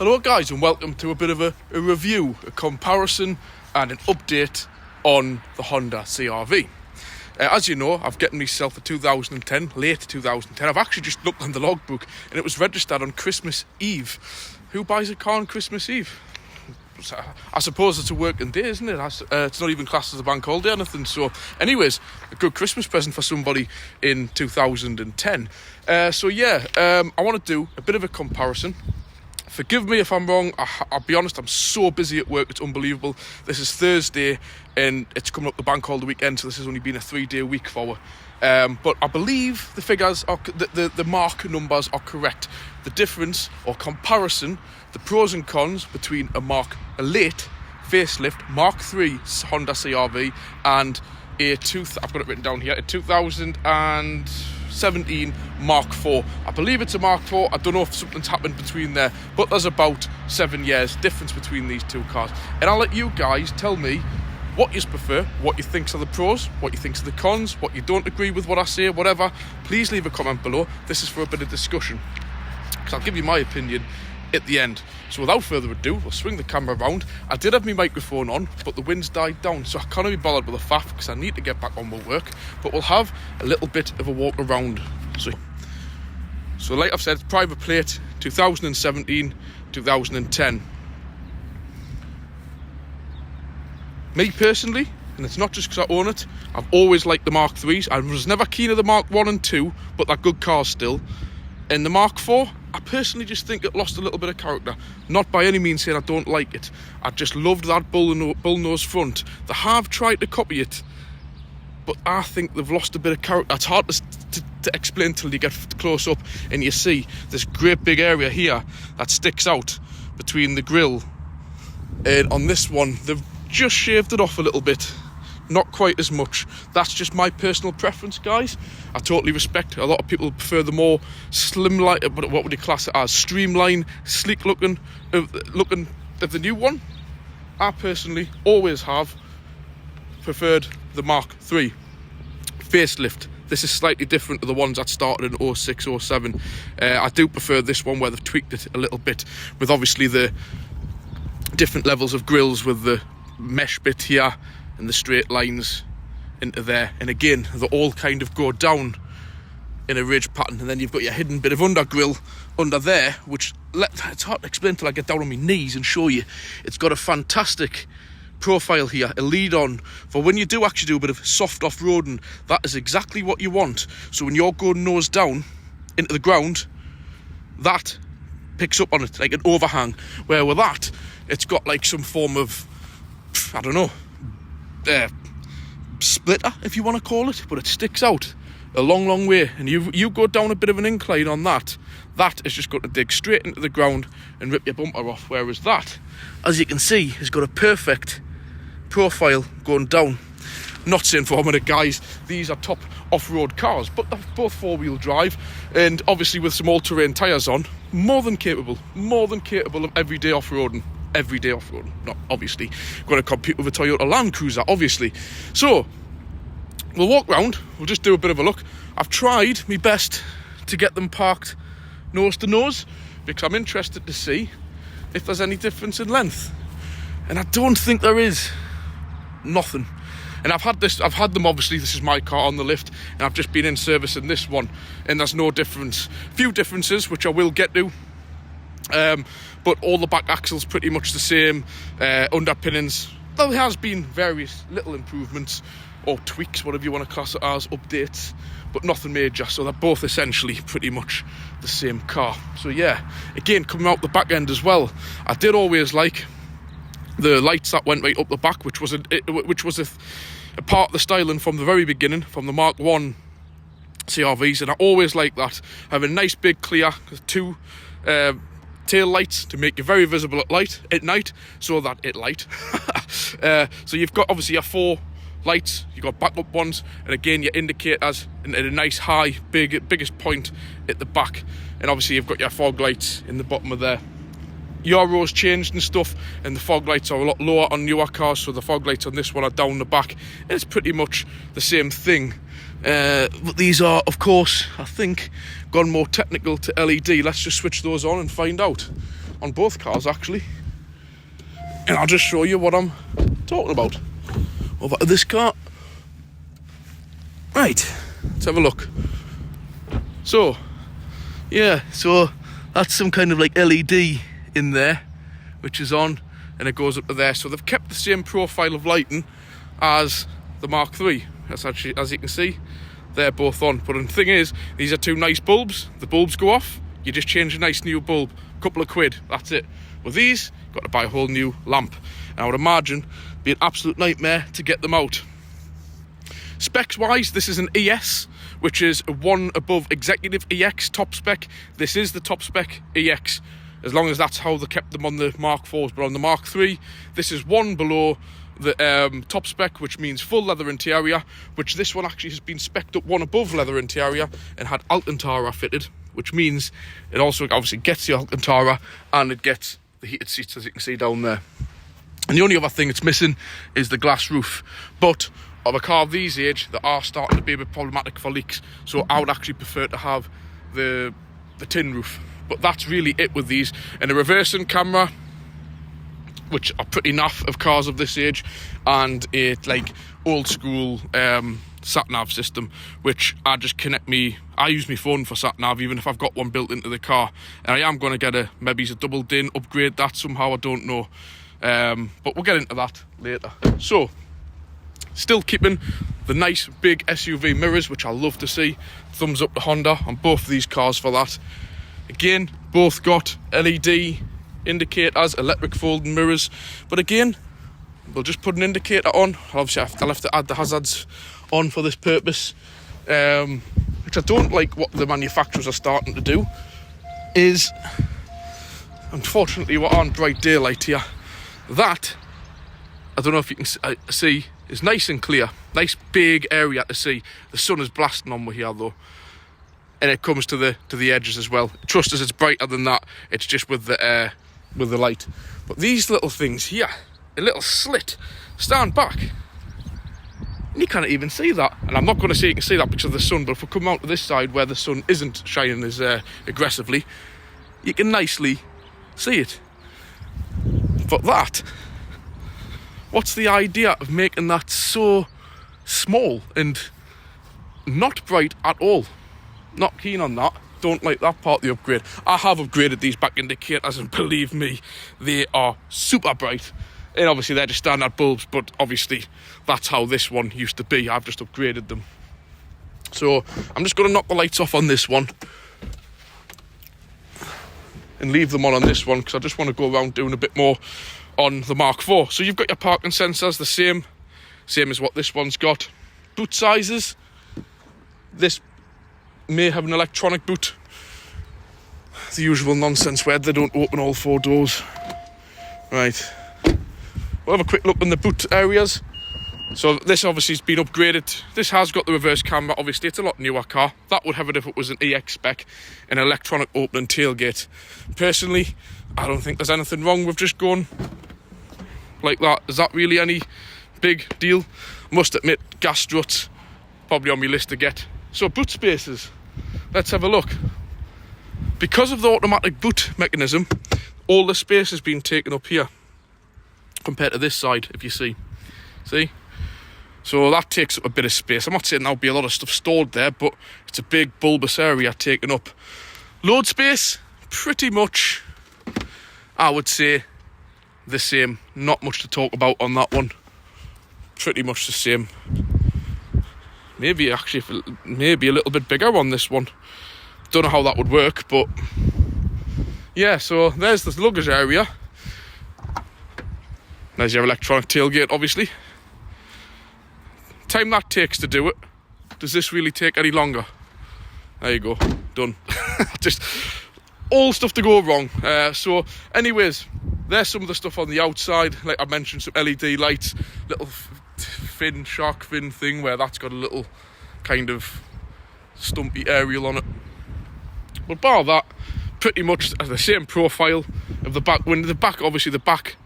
Hello guys, and welcome to a bit of a review, a comparison and an update on the Honda CR-V. As you know, I've gotten myself a 2010, late 2010. I've actually just looked on the logbook and it was registered on Christmas Eve. Who buys a car on Christmas Eve? I suppose it's a working day, isn't it? It's not even classed as a bank holiday or anything. So anyways, a good Christmas present for somebody in 2010. I want to do a bit of a comparison. Forgive me if I'm wrong. I'll be honest, I'm so busy at work, it's unbelievable. This is Thursday and it's coming up the bank holiday weekend, so this has only been a 3-day week for her. But I believe the figures are the mark numbers are correct. The difference or comparison, the pros and cons between a late facelift Mark III Honda CR-V and I've got it written down here, a 2017 Mark IV. I believe it's a Mark IV. I don't know if something's happened between there, but there's about 7 years difference between these two cars. And I'll let you guys tell me what you prefer, what you think are the pros, what you think are the cons, what you don't agree with what I say, whatever. Please leave a comment below. This is for a bit of discussion, because I'll give you my opinion at the end. So without further ado, we'll swing the camera around. I did have my microphone on, but the wind's died down, so I can't be bothered with the faff because I need to get back on with work. But we'll have a little bit of a walk around. So like I've said, private plate 2017, 2010. Me personally, and it's not just because I own it, I've always liked the Mark IIIs. I was never keen of the Mark I and II, but they're good cars still. And the Mark IV, I personally just think it lost a little bit of character. Not by any means saying I don't like it. I just loved that bullnose front. They have tried to copy it, but I think they've lost a bit of character. It's hard to explain till you get close up and you see this great big area here that sticks out between the grille. And on this one, they've just shaved it off a little bit. Not quite as much. That's just my personal preference, guys. I totally respect. A lot of people prefer the more slimline, but what would you class it as? Streamline, sleek looking of the new one. I personally always have preferred the Mark III facelift. This is slightly different to the ones that started in 06, 07. I do prefer this one where they've tweaked it a little bit with obviously the different levels of grills with the mesh bit here and the straight lines into there, and again they all kind of go down in a ridge pattern, and then you've got your hidden bit of undergrill under there, which it's hard to explain till I get down on my knees and show you. It's got a fantastic profile here, a lead on for when you do actually do a bit of soft off-roading. That is exactly what you want. So when you're going nose down into the ground, that picks up on it like an overhang, where with that it's got like some form of, I don't know, splitter if you want to call it, but it sticks out a long way, and you go down a bit of an incline on that is just going to dig straight into the ground and rip your bumper off, whereas that, as you can see, has got a perfect profile going down. Not saying for a minute, guys, these are top off-road cars, but they're both four-wheel drive, and obviously with some all-terrain tyres on, more than capable of everyday off-roading. Not obviously going to compete with a Toyota Land Cruiser, obviously. So we'll walk round, we'll just do a bit of a look. I've tried my best to get them parked nose to nose because I'm interested to see if there's any difference in length, and I don't think there is. Nothing. And I've had them, obviously this is my car on the lift, and I've just been in service in this one, and there's no difference. Few differences which I will get to, but all the back axles pretty much the same. Underpinnings, there has been various little improvements or tweaks, whatever you want to class it as, updates, but nothing major. So they're both essentially pretty much the same car. So yeah, again, coming out the back end as well, I did always like the lights that went right up the back, which was a part of the styling from the very beginning, from the Mark I CR-Vs, and I always like that. Having a nice big clear two tail lights to make you very visible at night, so that it light. So you've got obviously your 4 lights, you've got backup ones, and again your indicators at a nice high biggest point at the back, and obviously you've got your fog lights in the bottom of there. Euro's changed and stuff, and the fog lights are a lot lower on newer cars, so the fog lights on this one are down the back, and it's pretty much the same thing. But these are, of course, I think, gone more technical to LED. Let's just switch those on and find out. on both cars actually, and I'll just show you what I'm talking about. Over to this car. Right, let's have a look. So, yeah, so that's some kind of like LED in there, which is on, and it goes up to there. So they've kept the same profile of lighting as the Mark III. That's actually, as you can see, they're both on. But the thing is, these are two nice bulbs. The bulbs go off, you just change a nice new bulb, couple of quid, that's it. With these, you've got to buy a whole new lamp. And I would imagine it'd be an absolute nightmare to get them out. Specs wise, this is an ES, which is a one above Executive EX top spec. This is the top spec EX, as long as that's how they kept them on the Mark IVs. But on the Mark III, this is one below the top spec, which means full leather interior, which this one actually has been spec'd up one above leather interior and had Alcantara fitted, which means it also obviously gets the Alcantara and it gets the heated seats, as you can see down there. And the only other thing it's missing is the glass roof. But of a car of these age, they are starting to be a bit problematic for leaks, so I would actually prefer to have the tin roof. But that's really it with these. And a reversing camera, which are pretty naff of cars of this age, and a like old school sat-nav system, which I just I use my phone for sat-nav, even if I've got one built into the car. And I am going to get maybe a double din, upgrade that somehow, I don't know. But we'll get into that later. So, still keeping the nice big SUV mirrors, which I love to see. Thumbs up to Honda on both of these cars for that. Again, both got LED indicators, electric folding mirrors. But again, we'll just put an indicator on. Obviously, I'll have to add the hazards on for this purpose. Which I don't like what the manufacturers are starting to do. Is, unfortunately, we're on bright daylight here. That, I don't know if you can see, is nice and clear. Nice big area to see. The sun is blasting on here though. And it comes to the edges as well. Trust us, it's brighter than that. It's just with the light. But these little things here, a little slit, stand back. And you can't even see that. And I'm not going to say you can see that because of the sun, but if we come out to this side where the sun isn't shining as aggressively, you can nicely see it. But that, what's the idea of making that so small and not bright at all? Not keen on that. Don't like that part of the upgrade. I have upgraded these back indicators, and believe me, they are super bright. And obviously they're just standard bulbs, but obviously that's how this one used to be. I've just upgraded them. So I'm just going to knock the lights off on this one and leave them on this one, because I just want to go around doing a bit more on the Mark IV. So you've got your parking sensors, the same as what this one's got. Boot sizes. This may have an electronic boot. The usual nonsense where they don't open all four doors. Right. We'll have a quick look in the boot areas. So this obviously has been upgraded. This has got the reverse camera. Obviously it's a lot newer car. That would have it if it was an EX spec, an electronic opening tailgate. Personally, I don't think there's anything wrong with just going like that. Is that really any big deal? Must admit, gas struts, probably on my list to get. So boot spaces, let's have a look. Because of the automatic boot mechanism, all the space has been taken up here compared to this side, if you see. So that takes up a bit of space. I'm not saying there'll be a lot of stuff stored there, but it's a big bulbous area taken up. Load space, pretty much, I would say, the same. Not much to talk about on that one. Pretty much the same. Maybe actually, maybe a little bit bigger on this one. Don't know how that would work, but yeah, so there's the luggage area. There's your electronic tailgate, obviously. Time that takes to do it. Does this really take any longer? There you go, done. Just all stuff to go wrong. So anyways, there's some of the stuff on the outside. Like I mentioned, some LED lights, little shark fin thing where that's got a little kind of stumpy aerial on it. But bar that, pretty much the same profile of the back window. The back, obviously the back,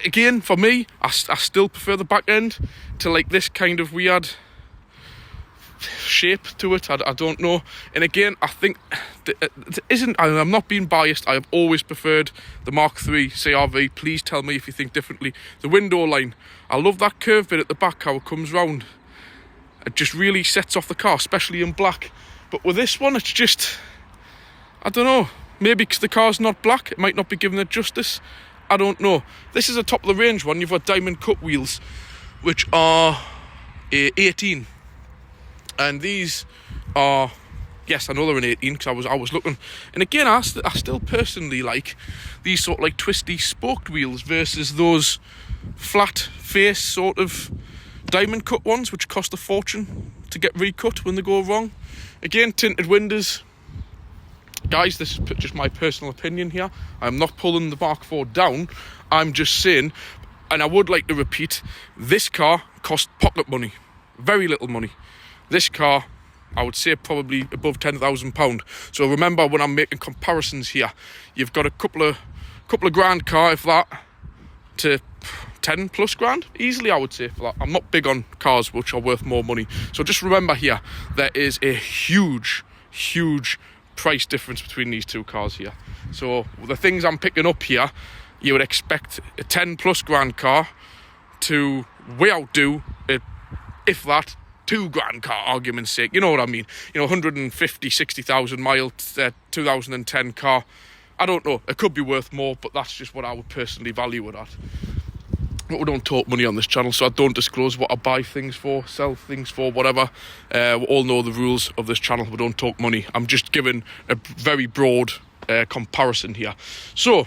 again, for me, I still prefer the back end to like this kind of weird shape to it. I don't know. And again, I think it isn't. I'm not being biased. I have always preferred the Mark 3 CR-V. Please tell me if you think differently. The window line, I love that curve bit at the back, how it comes round. It just really sets off the car, especially in black. But with this one, it's just, I don't know. Maybe because the car's not black, it might not be giving it justice. I don't know. This is a top of the range one. You've got diamond cut wheels, which are 18. And these are, yes, I know they're an 18 because I was looking. And again, I still personally like these sort of like twisty spoked wheels versus those flat face sort of diamond cut ones, which cost a fortune to get recut when they go wrong. Again, tinted windows. Guys, this is just my personal opinion here. I'm not pulling the Mark 4 down. I'm just saying, and I would like to repeat, this car cost pocket money. Very little money. This car, I would say probably above £10,000. So remember, when I'm making comparisons here, you've got a couple of grand car, if that, to 10 plus grand, easily I would say for that. I'm not big on cars which are worth more money. So just remember here, there is a huge price difference between these two cars here. So the things I'm picking up here, you would expect a 10 plus grand car to way outdo a, if that, 2 grand car, argument's sake. You know what I mean? 150, 60,000 mile 2010 car. I don't know. It could be worth more, but that's just what I would personally value it at. But we don't talk money on this channel, so I don't disclose what I buy things for, sell things for, whatever. We all know the rules of this channel. We don't talk money. I'm just giving a very broad comparison here. So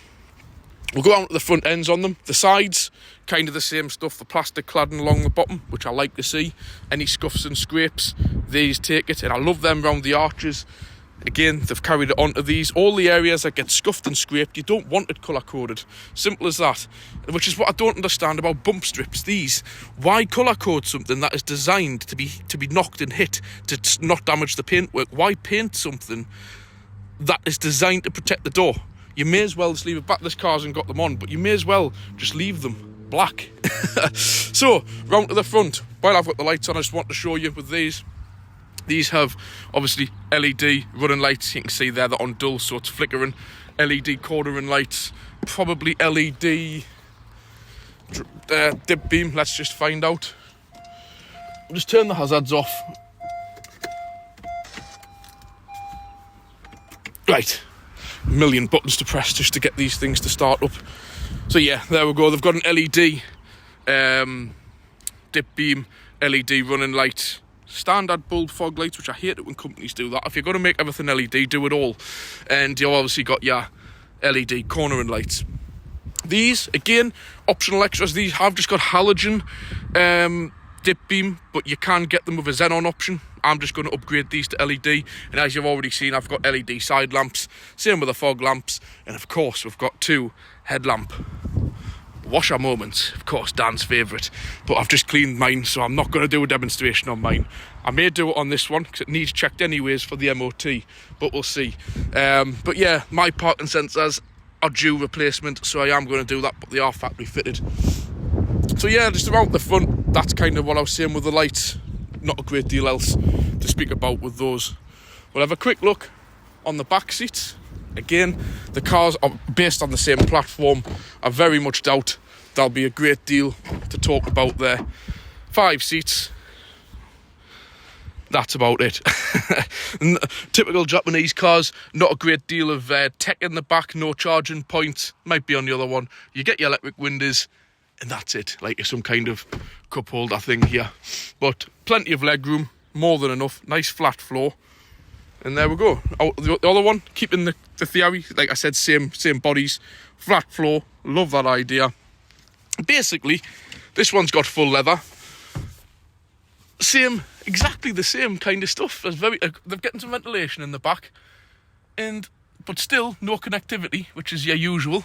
we'll go out to the front ends on them. The sides, kind of the same stuff. The plastic cladding along the bottom, which I like to see. Any scuffs and scrapes, these take it. And I love them round the arches. Again, they've carried it onto these. All the areas that get scuffed and scraped, you don't want it colour-coded. Simple as that. Which is what I don't understand about bump strips. These, why colour-code something that is designed to be knocked and hit, to not damage the paintwork? Why paint something that is designed to protect the door? You may as well just leave it back. This car hasn't got them on, but you may as well just leave them black. So, round to the front. While I've got the lights on, I just want to show you with these. These have, obviously, LED running lights. You can see there, they're on dull, so it's flickering. LED cornering lights. Probably LED dip beam. Let's just find out. I'll just turn the hazards off. Right. A million buttons to press just to get these things to start up. So yeah, there we go. They've got an LED dip beam, LED running light. Standard bulb fog lights, which I hate it when companies do that. If you're going to make everything LED, do it all. And you've obviously got your LED cornering lights. These, again, optional extras. These have just got halogen dip beam, but you can get them with a xenon option. I'm just going to upgrade these to LED. And as you've already seen, I've got LED side lamps. Same with the fog lamps. And of course, we've got 2 headlamp washer moments, of course, Dan's favourite. But I've just cleaned mine, so I'm not going to do a demonstration on mine. I may do it on this one because it needs checked anyways for the MOT, but we'll see. But yeah, my parking sensors are due replacement, so I am going to do that, but they are factory fitted. So yeah, just around the front, that's kind of what I was saying with the lights. Not a great deal else to speak about with those. We'll have a quick look on the back seats. Again, the cars are based on the same platform. I very much doubt there'll be a great deal to talk about there. 5 seats. That's about it. Typical Japanese cars, not a great deal of tech in the back, no charging points. Might be on the other one. You get your electric windows, and that's it. Like some kind of cup holder thing here. But plenty of leg room, more than enough. Nice flat floor. And there we go. Oh, the other one, keeping the theory, like I said, same bodies, flat floor. Love that idea. Basically, this one's got full leather. Exactly the same kind of stuff. They're getting some ventilation in the back, but still no connectivity, which is your usual.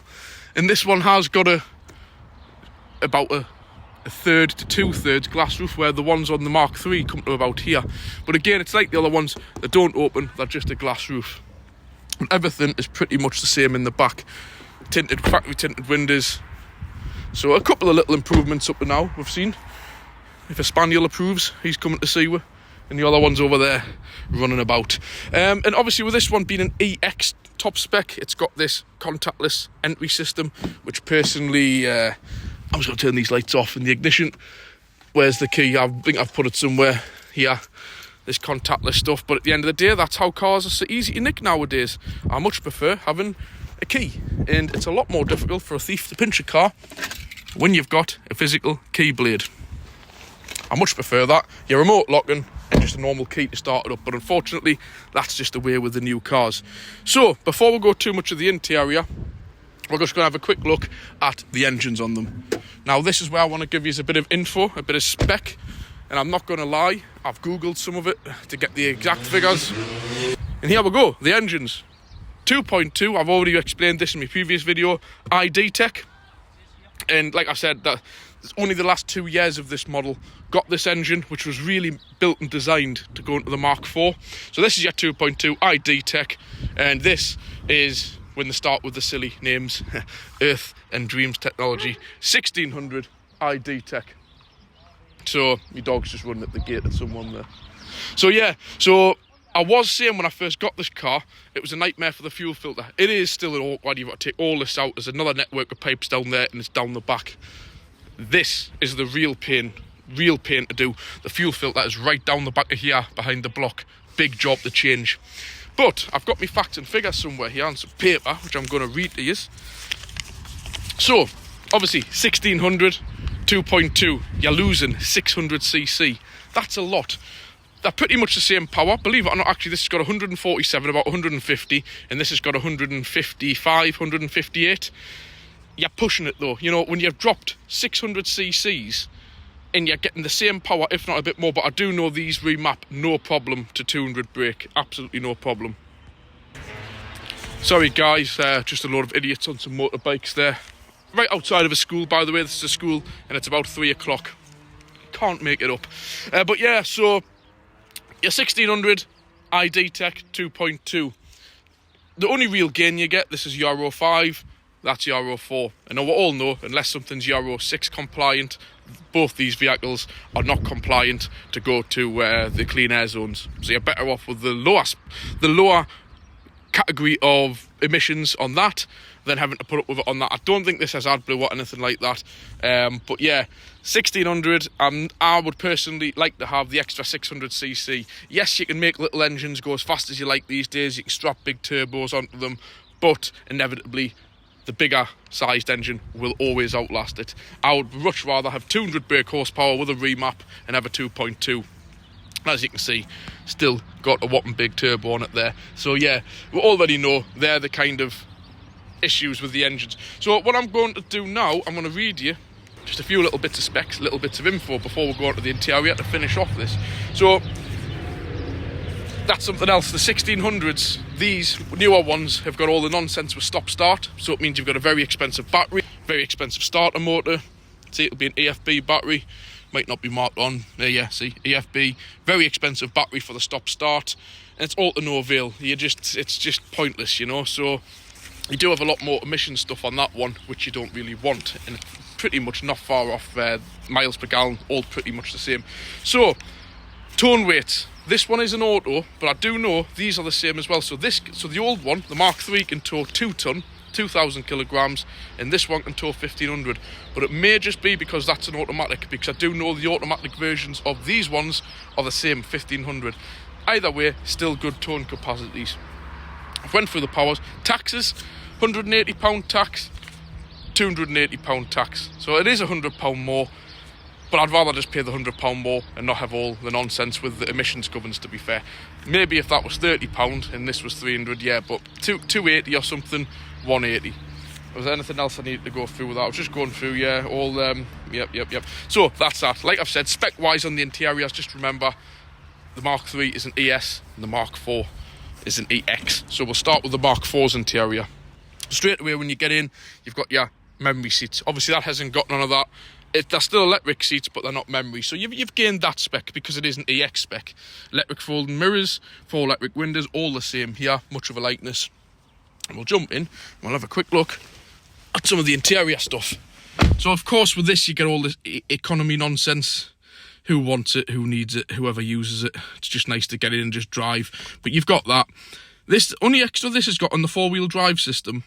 And this one has got about a third to 2/3 glass roof, where the ones on the Mark 3 come to about here. But again, it's like the other ones, they don't open, they're just a glass roof. And everything is pretty much the same in the back. Factory tinted windows. So a couple of little improvements up to now we've seen. If a Spaniel approves, he's coming to see you. and the other one's over there running about. And obviously with this one being an EX top spec, it's got this contactless entry system, which personally, I'm just going to turn these lights off in the ignition. Where's the key? I think I've put it somewhere here. This contactless stuff, but at the end of the day, that's how cars are so easy to nick nowadays. I much prefer having a key, and it's a lot more difficult for a thief to pinch a car when you've got a physical key blade. I much prefer that. Your remote locking and just a normal key to start it up, but unfortunately that's just the way with the new cars. So before we go too much of the interior, we're just going to have a quick look at the engines on them. Now this is where I want to give you a bit of info, a bit of spec. And I'm not going to lie, I've googled some of it to get the exact figures. And here we go, the engines. 2.2, I've already explained this in my previous video, i-dtec. And like I said, that only the last 2 years of this model got this engine, which was really built and designed to go into the Mark 4. So this is your 2.2 i-dtec, and this is, when they start with the silly names, Earth and Dreams Technology, 1600 i-dtec. So my dog's just running at the gate at someone there. So yeah, so I was saying when I first got this car, it was a nightmare for the fuel filter. It is still an awkward. You've got to take all this out. There's another network of pipes down there, and it's down the back. This is the real pain to do. The fuel filter is right down the back of here behind the block. Big job to change. But I've got my facts and figures somewhere here on some paper, which I'm going to read to you. So obviously 1600. 2.2, you're losing 600cc. That's a lot. They're pretty much the same power. Believe it or not, actually, this has got 147, about 150, and this has got 155, 158. You're pushing it, though. You know, when you've dropped 600cc's, and you're getting the same power, if not a bit more, but I do know these remap no problem to 200 brake. Absolutely no problem. Sorry, guys, just a load of idiots on some motorbikes there. Right outside of a school, by the way. This is a school, and it's about 3 o'clock. Can't make it up. But yeah, so your 1600 i-dtec 2.2. The only real gain you get, this is Euro 5, that's Euro 4. And we all know, unless something's Euro 6 compliant, both these vehicles are not compliant to go to the clean air zones. So you're better off with the lower category of emissions on that than having to put up with it on that. I don't think this has AdBlue or anything like that. But yeah, 1600, I would personally like to have the extra 600cc. Yes, you can make little engines go as fast as you like these days. You can strap big turbos onto them, but inevitably the bigger sized engine will always outlast it. I would much rather have 200 brake horsepower with a remap and have a 2.2. As you can see, still got a whopping big turbo on it there. So yeah, we already know they're the kind of issues with the engines. So what I'm going to do now, I'm going to read you just a few little bits of specs, little bits of info before we go on to the interior to finish off this. So that's something else. The 1600s, these newer ones, have got all the nonsense with stop start. So it means you've got a very expensive battery, very expensive starter motor. See, it'll be an EFB battery. Might not be marked on there. Yeah, see, EFB, very expensive battery for the stop start, and it's all to no avail. It's just pointless, you know. So you do have a lot more emission stuff on that one, which you don't really want, and it's pretty much not far off miles per gallon, all pretty much the same. So tone weights, this one is an auto, but I do know these are the same as well. So the old one, the Mark 3, can tow 2 ton, 2,000 kilograms, and this one can tow 1,500. But it may just be because that's an automatic, because I do know the automatic versions of these ones are the same, 1,500. Either way, still good towing capacities. I've went through the powers. Taxes, £180 tax, £280 tax. So it is £100 more, but I'd rather just pay the £100 more and not have all the nonsense with the emissions governance, to be fair. Maybe if that was £30 and this was 300, yeah, but 280 or something, 180. Was there anything else I needed to go through with that? I was just going through, yeah, all, yep. So that's that. Like I've said, spec-wise on the interiors, just remember the Mark 3 is an ES and the Mark 4 is an EX. So we'll start with the Mark 4's interior. Straight away when you get in, you've got your memory seats. Obviously that hasn't got none of that. They're still electric seats, but they're not memory. So you've gained that spec because it is an EX spec. Electric folding mirrors, 4 electric windows, all the same here, much of a likeness. And we'll jump in and we'll have a quick look at some of the interior stuff. So of course with this you get all this economy nonsense. who wants it, who needs it, whoever uses it. It's just nice to get in and just drive. But you've got that. This only extra this has got on the 4-wheel drive system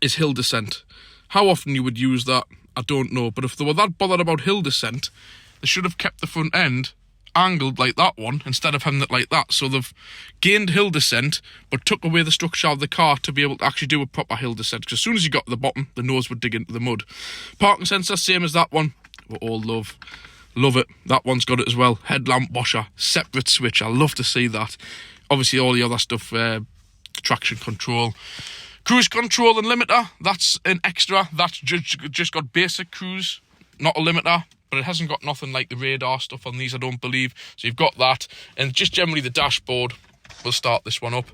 is hill descent. How often you would use that, I don't know. But if they were that bothered about hill descent, they should have kept the front end angled like that one instead of having it like that. So they've gained hill descent but took away the structure of the car to be able to actually do a proper hill descent, because as soon as you got to the bottom, the nose would dig into the mud. Parking sensor, same as that one. We all love it. That one's got it as well. Headlamp washer, separate switch. I love to see that. Obviously all the other stuff, traction control, cruise control and limiter, that's an extra. That's just got basic cruise, not a limiter. But it hasn't got nothing like the radar stuff on these, I don't believe. So you've got that. And just generally the dashboard. We'll start this one up.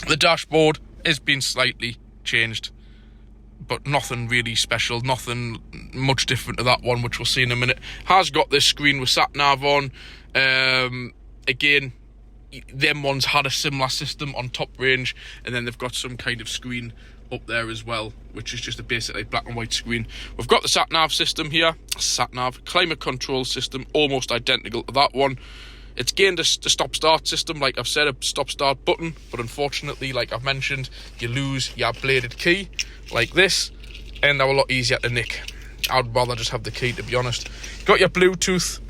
The dashboard has been slightly changed, but nothing really special. Nothing much different to that one, which we'll see in a minute. Has got this screen with sat-nav on. Again, them ones had a similar system on top range. And then they've got some kind of screen up there as well, which is just a basic like black and white screen. We've got the sat-nav system here. Sat-nav, climate control system, almost identical to that one. It's gained a stop-start system, like I've said, a stop-start button, but unfortunately, like I've mentioned, you lose your bladed key, like this, and they're a lot easier to nick. I'd rather just have the key, to be honest. Got your Bluetooth.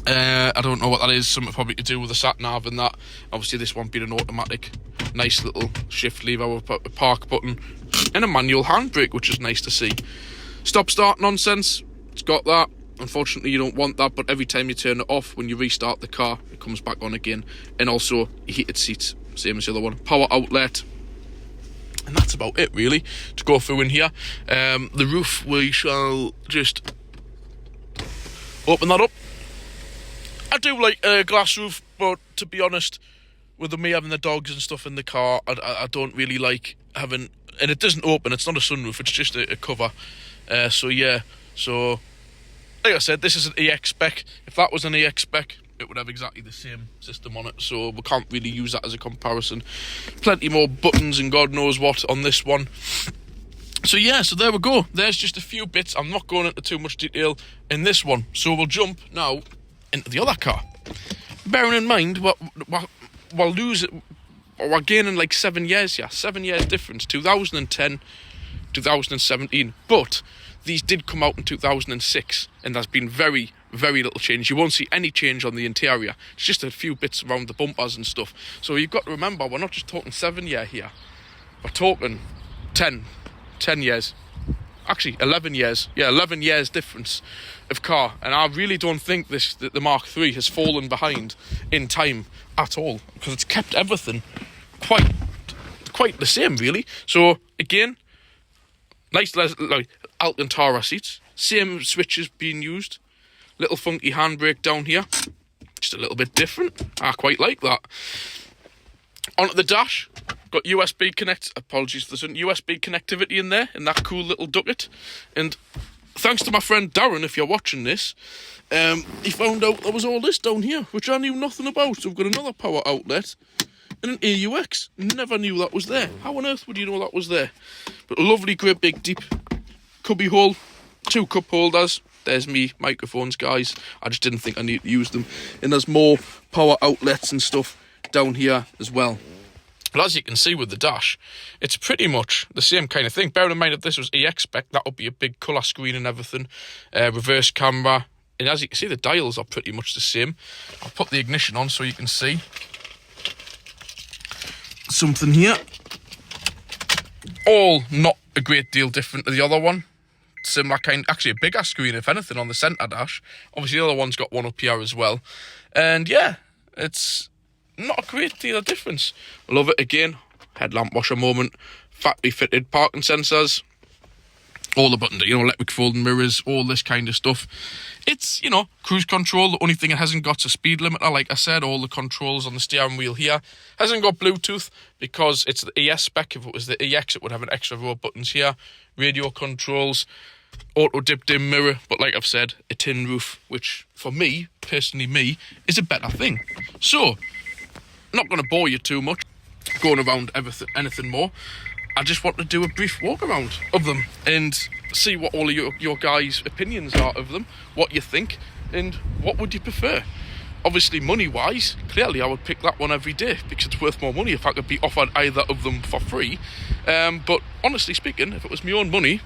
I don't know what that is, something probably to do with the sat-nav and that. Obviously this one being an automatic. Nice little shift lever with a park button and a manual handbrake, which is nice to see. Stop-start nonsense, it's got that. Unfortunately you don't want that, but every time you turn it off, when you restart the car, it comes back on again. And also heated seats, same as the other one. Power outlet. And that's about it really to go through in here. The roof, we shall just open that up. I do like a glass roof, but to be honest, with me having the dogs and stuff in the car, I don't really like having... And it doesn't open, it's not a sunroof, it's just a cover. So yeah, so... Like I said, this is an EX spec. If that was an EX spec, it would have exactly the same system on it, so we can't really use that as a comparison. Plenty more buttons and God knows what on this one. So yeah, so there we go. There's just a few bits. I'm not going into too much detail in this one. So we'll jump now into the other car. Bearing in mind, we're gaining like 7 years here. 7 years difference, 2010, 2017. But these did come out in 2006, and there's been very, very little change. You won't see any change on the interior. It's just a few bits around the bumpers and stuff. So you've got to remember, we're not just talking 7 year here. We're talking 10 years. Actually, 11 years. Yeah, 11 years difference of car. And I really don't think the Mark III has fallen behind in time at all, because it's kept everything quite the same, really. So, again, nice like Alcantara seats. Same switches being used. Little funky handbrake down here. Just a little bit different. I quite like that. Onto the dash. Got USB connect. Apologies, there's some USB connectivity in there, in that cool little ducket. And thanks to my friend Darren, if you're watching this, he found out there was all this down here, which I knew nothing about. So we've got another power outlet and an AUX. Never knew that was there. How on earth would you know that was there? But a lovely, great, big, deep cubby hole. 2 cup holders. There's me microphones, guys. I just didn't think I needed to use them. And there's more power outlets and stuff down here as well. But as you can see with the dash, it's pretty much the same kind of thing. Bear in mind, if this was EX spec, that would be a big colour screen and everything. Reverse camera. And as you can see, the dials are pretty much the same. I'll put the ignition on so you can see something here. All not a great deal different to the other one. Similar kind, actually a bigger screen, if anything, on the centre dash. Obviously, the other one's got one up here as well. And yeah, it's not a great deal of difference. Love it again. Headlamp washer moment. Factory fitted parking sensors. All the buttons, electric folding mirrors, all this kind of stuff. It's, cruise control. The only thing it hasn't got is a speed limiter. Like I said, all the controls on the steering wheel here. Hasn't got Bluetooth because it's the ES spec. If it was the EX, it would have an extra row of buttons here. Radio controls, auto dip dim mirror. But like I've said, a tin roof, which for me, personally is a better thing. So, not going to bore you too much going around anything more. I just want to do a brief walk around of them, and see what all of your guys' opinions are of them, what you think, and what would you prefer. Obviously, money-wise, clearly I would pick that one every day because it's worth more money if I could be offered either of them for free. But honestly speaking, if it was my own money,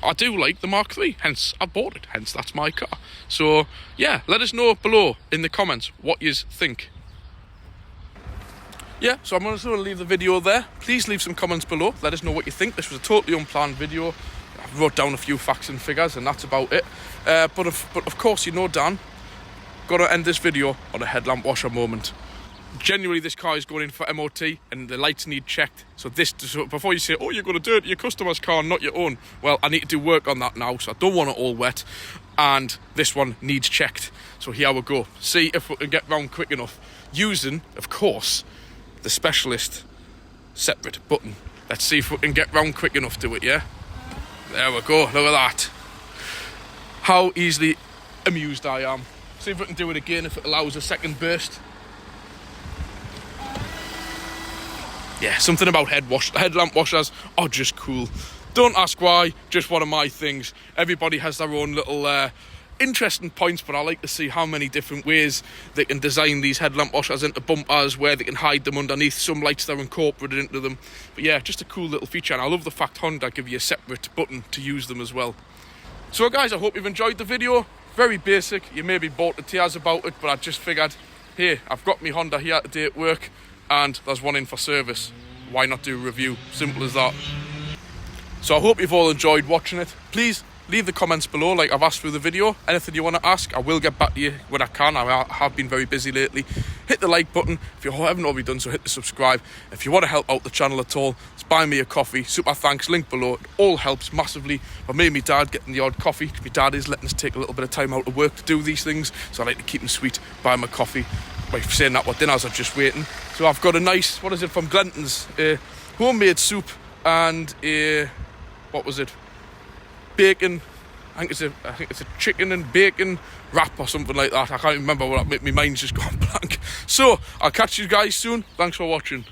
I do like the Mark III, hence I bought it, hence that's my car. So yeah, let us know below in the comments what you think. Yeah, so I'm just going to leave the video there. Please leave some comments below, let us know what you think. This was a totally unplanned video. I wrote down a few facts and figures and that's about it. But of course, you know Dan, got to end this video on a headlamp washer moment. Genuinely, this car is going in for MOT and the lights need checked. So before you say, oh, you're going to do it your customer's car, not your own. Well, I need to do work on that now, so I don't want it all wet. And this one needs checked. So here we go. See if we can get round quick enough. Using, of course, the specialist separate button. Let's see if we can get round quick enough to it, yeah? There we go, look at that. How easily amused I am. See if we can do it again if it allows a second burst. Yeah, something about headlamp washers are just cool. Don't ask why, just one of my things. Everybody has their own little interesting points, but I like to see how many different ways they can design these headlamp washers into bumpers, where they can hide them underneath some lights that are incorporated into them. But yeah, just a cool little feature, and I love the fact Honda give you a separate button to use them as well. So guys, I hope you've enjoyed the video. Very basic, you may be bored to tears about it, but I just figured, hey, I've got my Honda here today at work, and there's one in for service. Why not do a review? Simple as that. So I hope you've all enjoyed watching it. Please leave the comments below like I've asked through the video. Anything you want to ask, I will get back to you when I can. I have been very busy lately. Hit the like button. If you haven't already done so, hit the subscribe. If you want to help out the channel at all, just buy me a coffee. Super thanks, link below. It all helps massively. For me and my dad getting the odd coffee, because my dad is letting us take a little bit of time out of work to do these things. So I like to keep them sweet, buy him a coffee. By saying that, what dinners are just waiting. So I've got a nice, what is it from Glenton's? Homemade soup and a, what was it? Bacon. I think it's a chicken and bacon wrap or something like that. I can't remember what my mind's just gone blank. So I'll catch you guys soon. Thanks for watching.